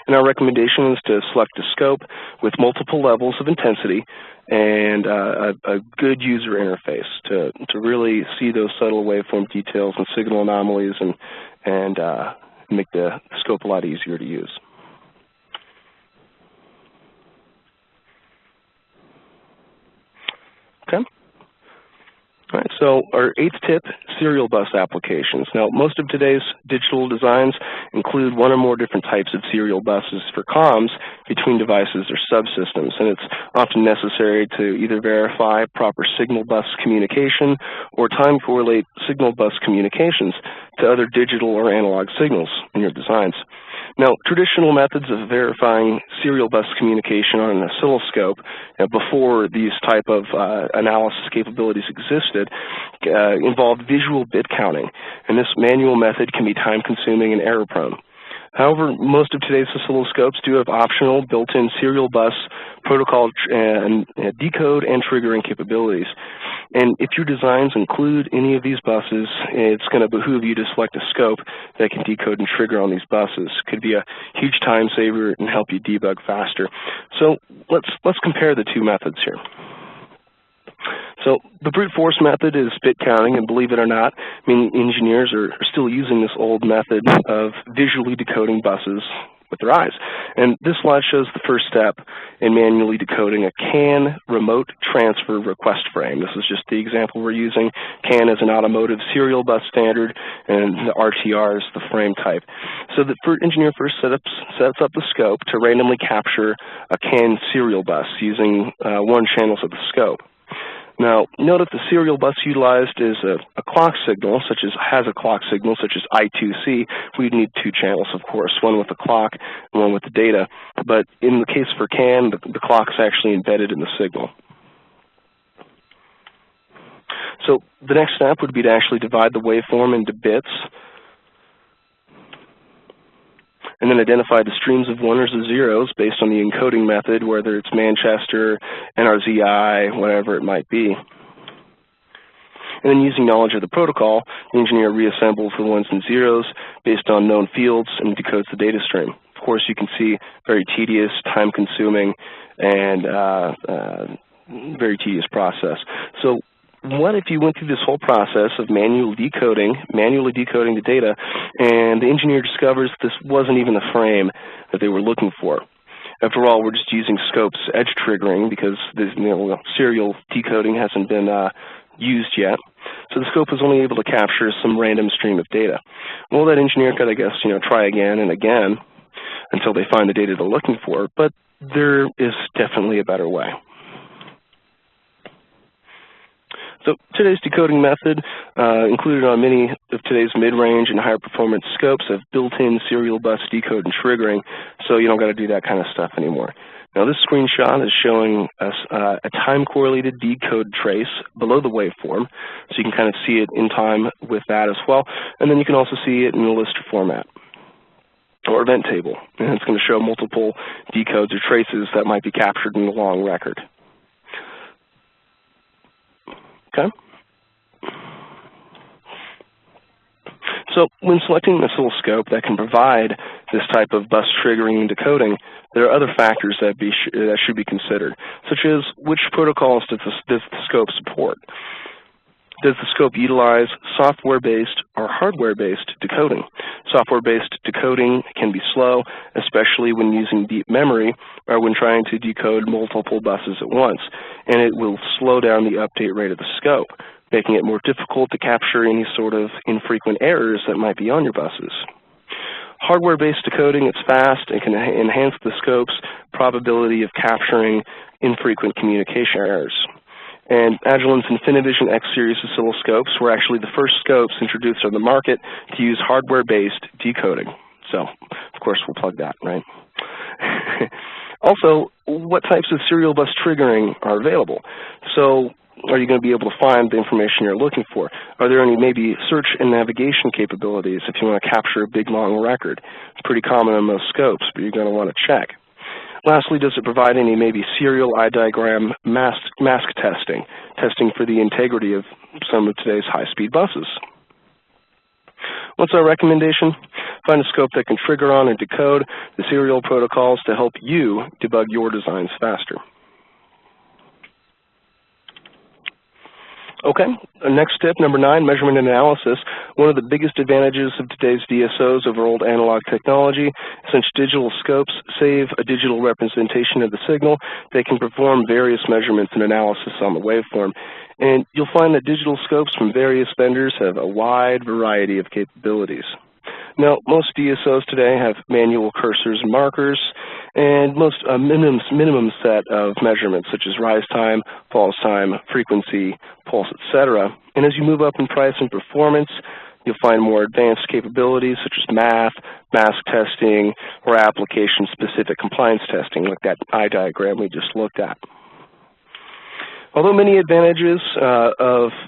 Speaker 2: And our recommendation is to select a scope with multiple levels of intensity and a good user interface to really see those subtle waveform details and signal anomalies and make the scope a lot easier to use. Okay. All right, so our 8th tip serial bus applications. Now, most of today's digital designs include one or more different types of serial buses for comms between devices or subsystems, and it's often necessary to either verify proper signal bus communication or time correlate signal bus communications to other digital or analog signals in your designs. Now, traditional methods of verifying serial bus communication on an oscilloscope before these type of analysis capabilities existed involved visual bit counting, and this manual method can be time-consuming and error-prone. However, most of today's oscilloscopes do have optional built-in serial bus protocol and decode and triggering capabilities. And if your designs include any of these buses, it's going to behoove you to select a scope that can decode and trigger on these buses. Could be a huge time saver and help you debug faster. So let's compare the two methods here. So the brute force method is bit counting, and believe it or not, many engineers are still using this old method of visually decoding buses with their eyes. And this slide shows the first step in manually decoding a CAN remote transfer request frame. This is just the example we're using. CAN is an automotive serial bus standard, and the RTR is the frame type. So the engineer first sets up the scope to randomly capture a CAN serial bus using one channels of the scope. Now, note that the serial bus utilized is a clock signal, has a clock signal such as I2C. We'd need two channels, of course, one with the clock and one with the data. But in the case for CAN, the clock is actually embedded in the signal. So the next step would be to actually divide the waveform into bits, and then identify the streams of ones or zeros based on the encoding method, whether it's Manchester, NRZI, whatever it might be. And then using knowledge of the protocol, the engineer reassembles the ones and zeros based on known fields and decodes the data stream. Of course, you can see very tedious, time-consuming, and very tedious process. So what if you went through this whole process of manually decoding the data, and the engineer discovers this wasn't even the frame that they were looking for? After all, we're just using scopes edge triggering because this, serial decoding hasn't been used yet. So the scope was only able to capture some random stream of data. Well, that engineer could, I guess, try again and again until they find the data they're looking for, but there is definitely a better way. So today's decoding method, included on many of today's mid-range and higher performance scopes, have built-in serial bus decode and triggering, so you don't got to do that kind of stuff anymore. Now this screenshot is showing us a time-correlated decode trace below the waveform, so you can kind of see it in time with that as well, and then you can also see it in the list format or event table, and it's going to show multiple decodes or traces that might be captured in the long record. Okay. So when selecting an oscilloscope that can provide this type of bus triggering and decoding, there are other factors that should be considered, such as which protocols does the scope support? Does the scope utilize software-based or hardware-based decoding? Software-based decoding can be slow, especially when using deep memory or when trying to decode multiple buses at once, and it will slow down the update rate of the scope, making it more difficult to capture any sort of infrequent errors that might be on your buses. Hardware-based decoding is fast and can enhance the scope's probability of capturing infrequent communication errors. And Agilent's InfiniVision X-Series oscilloscopes were actually the first scopes introduced on the market to use hardware-based decoding. So, of course, we'll plug that, right? Also, what types of serial bus triggering are available? So, are you going to be able to find the information you're looking for? Are there any maybe search and navigation capabilities if you want to capture a big, long record? It's pretty common on most scopes, but you're going to want to check. Lastly, does it provide any maybe serial eye diagram mask testing for the integrity of some of today's high-speed buses? What's our recommendation? Find a scope that can trigger on and decode the serial protocols to help you debug your designs faster. Okay, next step, number 9, measurement and analysis. One of the biggest advantages of today's DSOs over old analog technology, since digital scopes save a digital representation of the signal, they can perform various measurements and analysis on the waveform. And you'll find that digital scopes from various vendors have a wide variety of capabilities. Now, most DSOs today have manual cursors and markers, and most minimum set of measurements such as rise time, falls time, frequency, pulse, etc. And as you move up in price and performance, you'll find more advanced capabilities such as math, mask testing, or application-specific compliance testing, like that eye diagram we just looked at. Although many advantages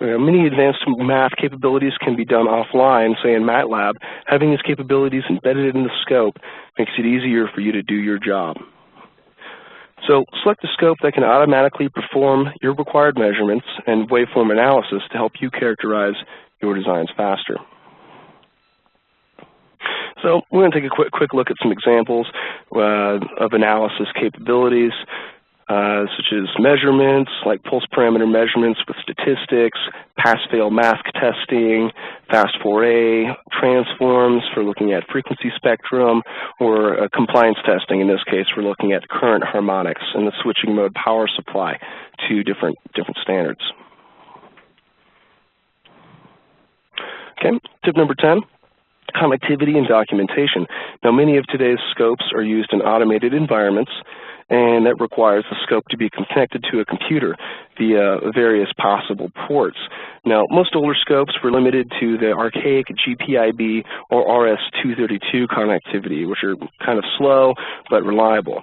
Speaker 2: many advanced math capabilities can be done offline, say in MATLAB, having these capabilities embedded in the scope makes it easier for you to do your job. So select a scope that can automatically perform your required measurements and waveform analysis to help you characterize your designs faster. So we're going to take a quick look at some examples of analysis capabilities. Such as measurements, like pulse parameter measurements with statistics, pass-fail mask testing, fast-4A, transforms for looking at frequency spectrum, or compliance testing. In this case, we're looking at current harmonics and the switching mode power supply to different standards. Okay, tip number 10. Connectivity and documentation. Now, many of today's scopes are used in automated environments, and that requires the scope to be connected to a computer via various possible ports. Now, most older scopes were limited to the archaic GPIB or RS-232 connectivity, which are kind of slow but reliable.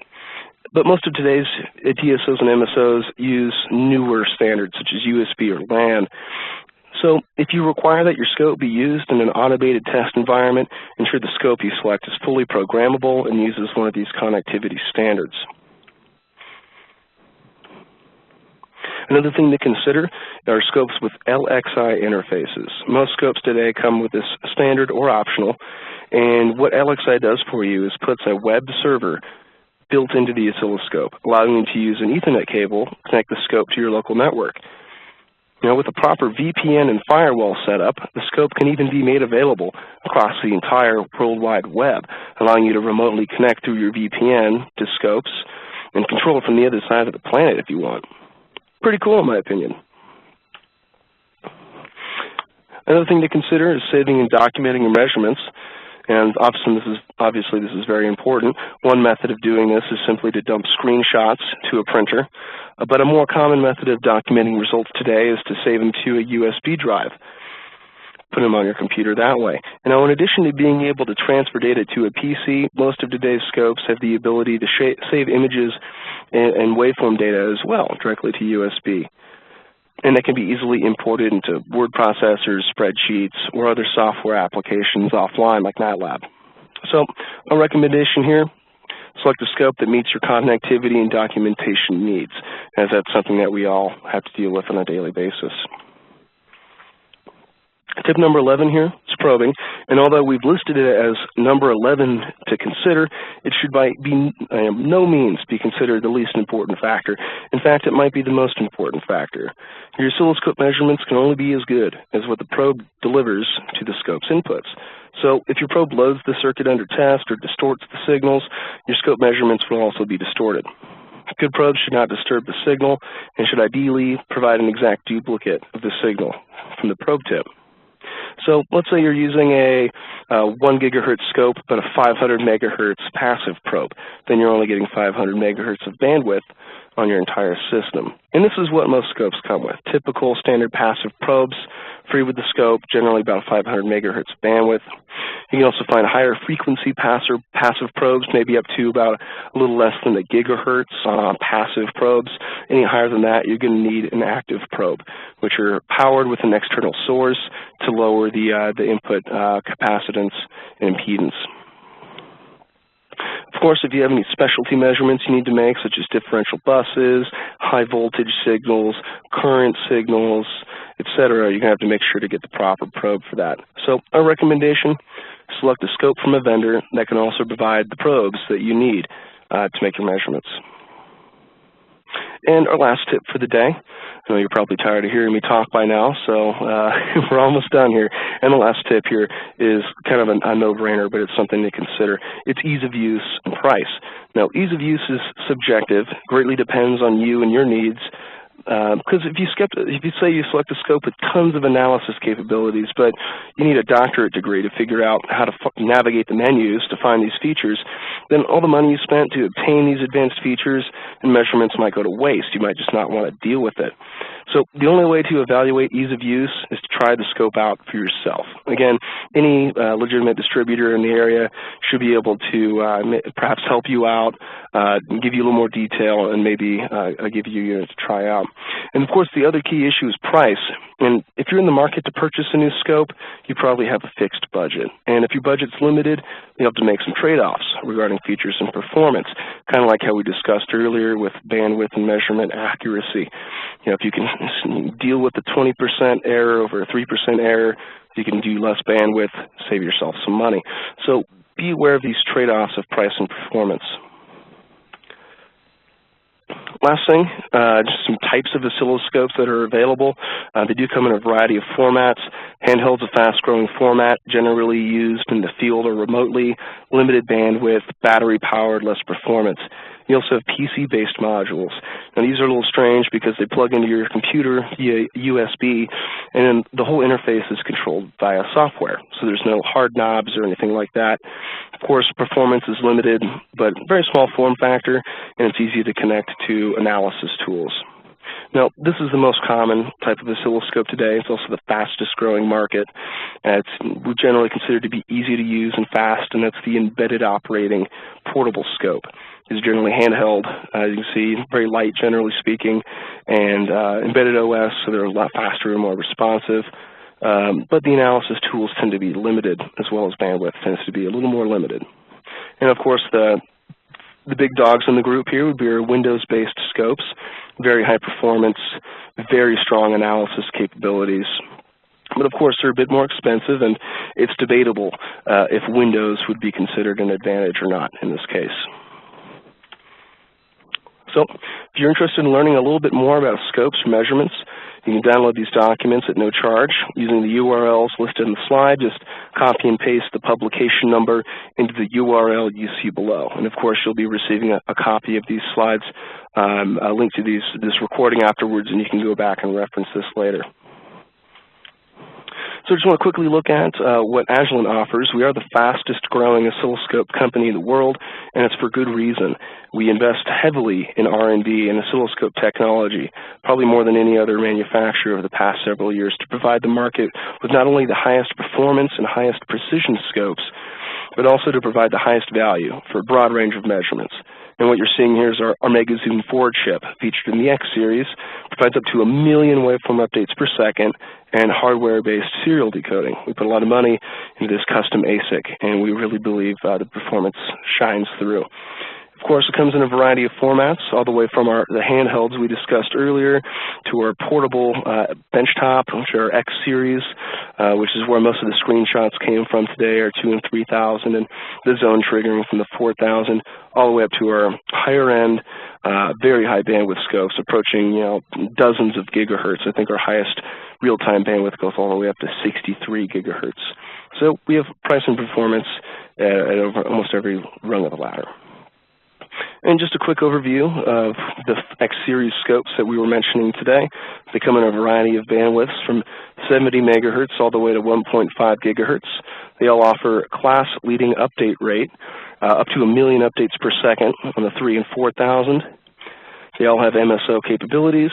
Speaker 2: But most of today's DSOs and MSOs use newer standards such as USB or LAN. So if you require that your scope be used in an automated test environment, ensure the scope you select is fully programmable and uses one of these connectivity standards. Another thing to consider are scopes with LXI interfaces. Most scopes today come with this standard or optional, and what LXI does for you is puts a web server built into the oscilloscope, allowing you to use an Ethernet cable to connect the scope to your local network. Now, with a proper VPN and firewall setup, the scope can even be made available across the entire World Wide Web, allowing you to remotely connect through your VPN to scopes and control it from the other side of the planet if you want. Pretty cool, in my opinion. Another thing to consider is saving and documenting your measurements. And obviously this is very important. One method of doing this is simply to dump screenshots to a printer. But a more common method of documenting results today is to save them to a USB drive. Put them on your computer that way. And now, in addition to being able to transfer data to a PC, most of today's scopes have the ability to save images and waveform data as well, directly to USB. And that can be easily imported into word processors, spreadsheets, or other software applications offline like MATLAB. So a recommendation here, select a scope that meets your connectivity and documentation needs, as that's something that we all have to deal with on a daily basis. Tip number 11 here is probing, and although we've listed it as number 11 to consider, it should by no means be considered the least important factor. In fact, it might be the most important factor. Your oscilloscope measurements can only be as good as what the probe delivers to the scope's inputs. So if your probe loads the circuit under test or distorts the signals, your scope measurements will also be distorted. Good probes should not disturb the signal and should ideally provide an exact duplicate of the signal from the probe tip. So let's say you're using a 1 gigahertz scope but a 500 megahertz passive probe. Then you're only getting 500 megahertz of bandwidth on your entire system. And this is what most scopes come with. Typical standard passive probes, free with the scope, generally about 500 megahertz bandwidth. You can also find higher frequency passive probes, maybe up to about a little less than a gigahertz passive probes. Any higher than that, you're going to need an active probe, which are powered with an external source to lower the input capacitance and impedance. Of course, if you have any specialty measurements you need to make, such as differential buses, high voltage signals, current signals, etc., you're going to have to make sure to get the proper probe for that. So our recommendation, select a scope from a vendor that can also provide the probes that you need to make your measurements. And our last tip for the day, I know you're probably tired of hearing me talk by now, so we're almost done here. And the last tip here is kind of a no-brainer, but it's something to consider. It's ease of use and price. Now, ease of use is subjective, greatly depends on you and your needs. Because if you say you select a scope with tons of analysis capabilities, but you need a doctorate degree to figure out how to navigate the menus to find these features, then all the money you spent to obtain these advanced features and measurements might go to waste. You might just not want to deal with it. So the only way to evaluate ease of use is to try the scope out for yourself. Again, any legitimate distributor in the area should be able to perhaps help you out, give you a little more detail, and maybe give you units to try out. And of course, the other key issue is price. And if you're in the market to purchase a new scope, you probably have a fixed budget. And if your budget's limited, you have to make some trade-offs regarding features and performance, kind of like how we discussed earlier with bandwidth and measurement accuracy. You know, if you can deal with the 20% error over a 3% error, you can do less bandwidth, save yourself some money. So be aware of these trade-offs of price and performance. Last thing, just some types of oscilloscopes that are available. They do come in a variety of formats. Handheld's a fast-growing format, generally used in the field or remotely, limited bandwidth, battery-powered, less performance. You also have PC-based modules. Now, these are a little strange because they plug into your computer via USB, and the whole interface is controlled via software, so there's no hard knobs or anything like that. Of course, performance is limited, but very small form factor, and it's easy to connect to analysis tools. Now, this is the most common type of oscilloscope today. It's also the fastest growing market. It's generally considered to be easy to use and fast, and that's the embedded operating portable scope. It's generally handheld, as you can see, very light generally speaking, and embedded OS, so they're a lot faster and more responsive. But the analysis tools tend to be limited, as well as bandwidth tends to be a little more limited. And of course, the big dogs in the group here would be our Windows-based scopes, very high performance, very strong analysis capabilities. But of course, they're a bit more expensive, and it's debatable if Windows would be considered an advantage or not in this case. So if you're interested in learning a little bit more about scopes or measurements, you can download these documents at no charge using the URLs listed in the slide. Just copy and paste the publication number into the URL you see below. And of course, you'll be receiving a copy of these slides, a link to this recording afterwards, and you can go back and reference this later. So I just want to quickly look at what Agilent offers. We are the fastest growing oscilloscope company in the world, and it's for good reason. We invest heavily in R&D and oscilloscope technology, probably more than any other manufacturer over the past several years, to provide the market with not only the highest performance and highest precision scopes, but also to provide the highest value for a broad range of measurements. And what you're seeing here is our Mega Zoom 4 chip, featured in the X series, provides up to 1 million waveform updates per second, and hardware-based serial decoding. We put a lot of money into this custom ASIC, and we really believe the performance shines through. Of course, it comes in a variety of formats, all the way from the handhelds we discussed earlier to our portable benchtop, which are X series, which is where most of the screenshots came from today, our 2 and 3000, and the zone triggering from the 4000, all the way up to our higher-end, very high bandwidth scopes, approaching dozens of gigahertz. I think our highest real-time bandwidth goes all the way up to 63 gigahertz. So we have price and performance at almost every rung of the ladder. And just a quick overview of the X series scopes that we were mentioning today. They come in a variety of bandwidths from 70 megahertz all the way to 1.5 gigahertz. They all offer class-leading update rate, up to 1 million updates per second on the 3 and 4000. They all have MSO capabilities,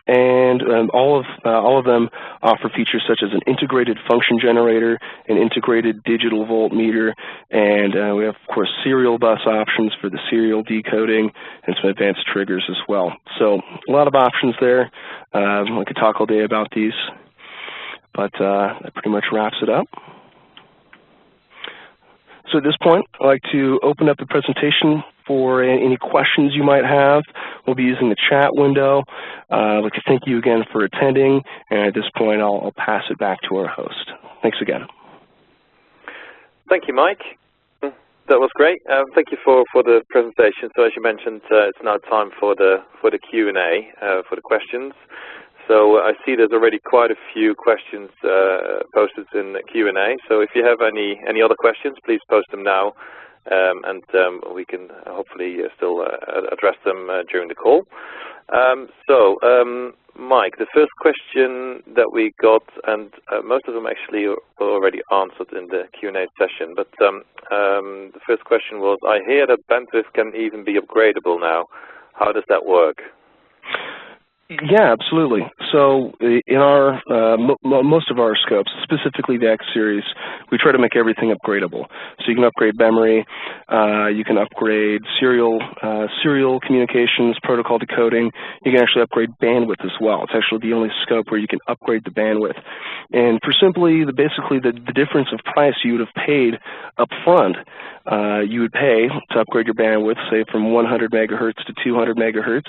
Speaker 2: and all of them offer features such as an integrated function generator, an integrated digital voltmeter, and we have, of course, serial bus options for the serial decoding and some advanced triggers as well. So a lot of options there. I could talk all day about these, but that pretty much wraps it up. So at this point, I'd like to open up the presentation for any questions you might have. We'll be using the chat window. I'd like to thank you again for attending, and at this point, I'll pass it back to our host. Thanks again.
Speaker 1: Thank you, Mike. that was great. Thank you for the presentation. So as you mentioned, it's now time for the Q&A, for the questions. So I see there's already quite a few questions posted in the Q&A. So if you have any other questions, please post them now, and we can hopefully still address them during the call. Mike, the first question that we got, and most of them actually were already answered in the Q&A session, but the first question was, I hear that bandwidth can even be upgradable now. How does that work?
Speaker 2: Yeah, absolutely. So in our most of our scopes, specifically the X series, we try to make everything upgradable. So you can upgrade memory, you can upgrade serial communications, protocol decoding. You can actually upgrade bandwidth as well. It's actually the only scope where you can upgrade the bandwidth. And for simply basically the difference of price you would have paid up front, you would pay to upgrade your bandwidth, say from 100 megahertz to 200 megahertz.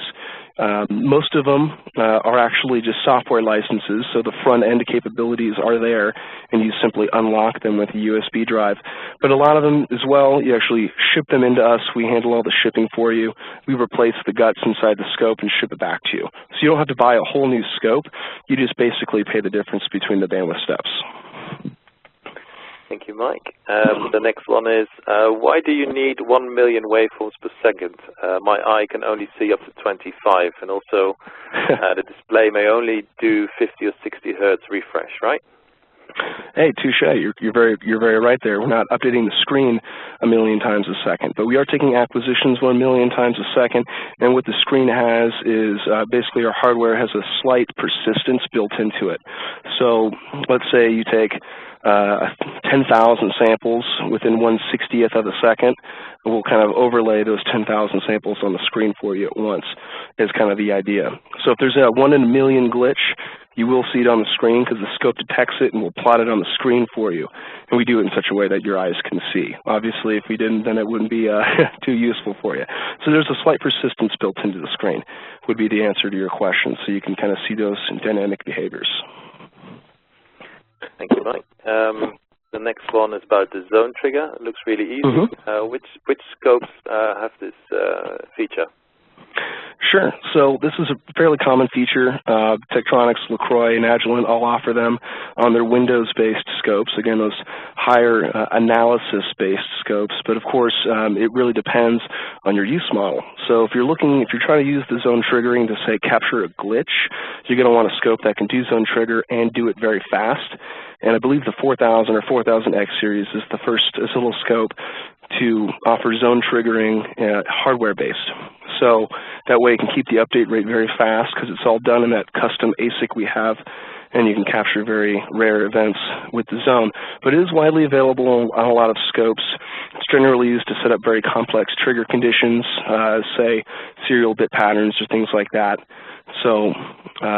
Speaker 2: Most of them are actually just software licenses, so the front-end capabilities are there, and you simply unlock them with a USB drive. But a lot of them as well, you actually ship them into us. We handle all the shipping for you. We replace the guts inside the scope and ship it back to you. So you don't have to buy a whole new scope. You just basically pay the difference between the bandwidth steps.
Speaker 1: Thank you, Mike. The next one is, why do you need 1 million waveforms per second? My eye can only see up to 25, and also the display may only do 50 or 60 hertz refresh, right?
Speaker 2: Hey, touche. You're very right there. We're not updating the screen 1 million times a second, but we are taking acquisitions 1 million times a second. And what the screen has is basically our hardware has a slight persistence built into it. So let's say you take 10,000 samples within 1/60th of a second. We'll kind of overlay those 10,000 samples on the screen for you at once is kind of the idea. So if there's a 1 in a million glitch, you will see it on the screen because the scope detects it and will plot it on the screen for you. And we do it in such a way that your eyes can see. Obviously, if we didn't, then it wouldn't be too useful for you. So there's a slight persistence built into the screen would be the answer to your question. So you can kind of see those dynamic behaviors.
Speaker 1: Thank you, Mike. The next one is about the zone trigger. It looks really easy.
Speaker 2: Mm-hmm.
Speaker 1: Which scopes have this feature?
Speaker 2: Sure. So this is a fairly common feature. Tektronix, LaCroix, and Agilent all offer them on their Windows-based scopes. Again, those higher analysis-based scopes. But of course, it really depends on your use model. So if you're trying to use the zone triggering to say capture a glitch, you're going to want a scope that can do zone trigger and do it very fast. And I believe the 4000 or 4000X series is the first oscilloscope to offer zone triggering hardware-based. So that way you can keep the update rate very fast because it's all done in that custom ASIC we have, and you can capture very rare events with the zone. But it is widely available on a lot of scopes. It's generally used to set up very complex trigger conditions, say serial bit patterns or things like that. So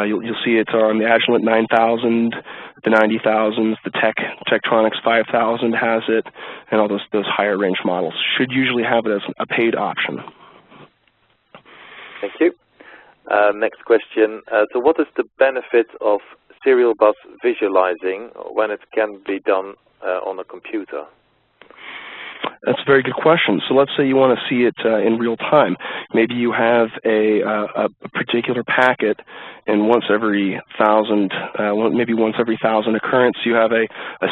Speaker 2: you'll see it on the Agilent 9000, the 90000s, the Tektronix 5000 has it, and all those higher range models should usually have it as a paid option.
Speaker 1: Thank you. Next question. So what is the benefit of serial bus visualizing when it can be done on a computer?
Speaker 2: That's a very good question. So let's say you want to see it in real time. Maybe you have a particular packet, and once every 1,000, maybe once every 1,000 occurrence, you have a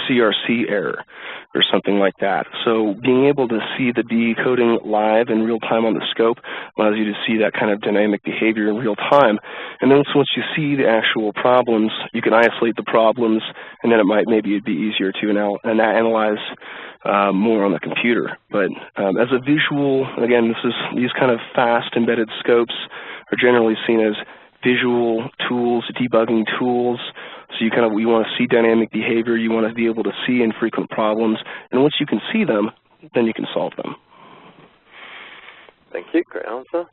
Speaker 2: CRC error or something like that. So being able to see the decoding live in real time on the scope allows you to see that kind of dynamic behavior in real time. And then once you see the actual problems, you can isolate the problems, and then maybe it'd be easier to analyze more on the computer. But as a visual, again, these kind of fast embedded scopes are generally seen as visual tools, debugging tools. So you want to see dynamic behavior, you want to be able to see infrequent problems, and once you can see them, then you can solve them.
Speaker 1: Thank you, great answer.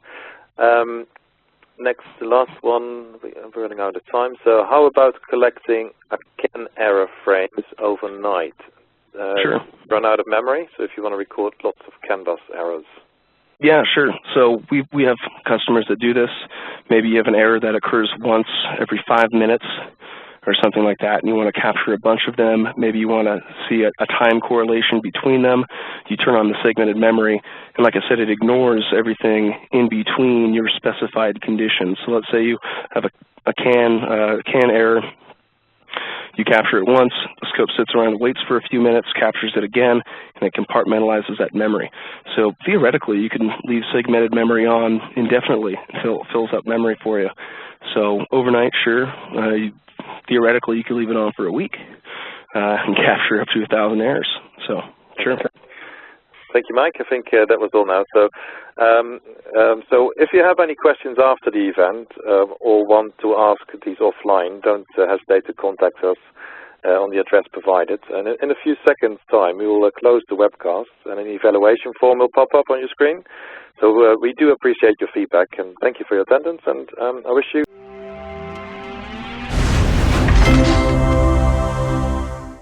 Speaker 1: Next, the last one, we're running out of time. So how about collecting CAN error frames overnight?
Speaker 2: Sure.
Speaker 1: Run out of memory, so if you want to record lots of CAN bus errors.
Speaker 2: Yeah, sure. So we have customers that do this. Maybe you have an error that occurs once every 5 minutes. or something like that, and you want to capture a bunch of them. Maybe you want to see a time correlation between them. You turn on the segmented memory, and like I said, it ignores everything in between your specified conditions. So let's say you have a can error. You capture it once, the scope sits around, waits for a few minutes, captures it again, and it compartmentalizes that memory. So theoretically, you can leave segmented memory on indefinitely until it fills up memory for you. So overnight, sure, theoretically you could leave it on for a week and capture up to 1,000 errors. So, sure.
Speaker 1: Thank you, Mike. I think that was all now. So if you have any questions after the event or want to ask these offline, don't hesitate to contact us on the address provided. And in a few seconds' time, we will close the webcast, and an evaluation form will pop up on your screen. So we do appreciate your feedback, and thank you for your attendance, and I wish you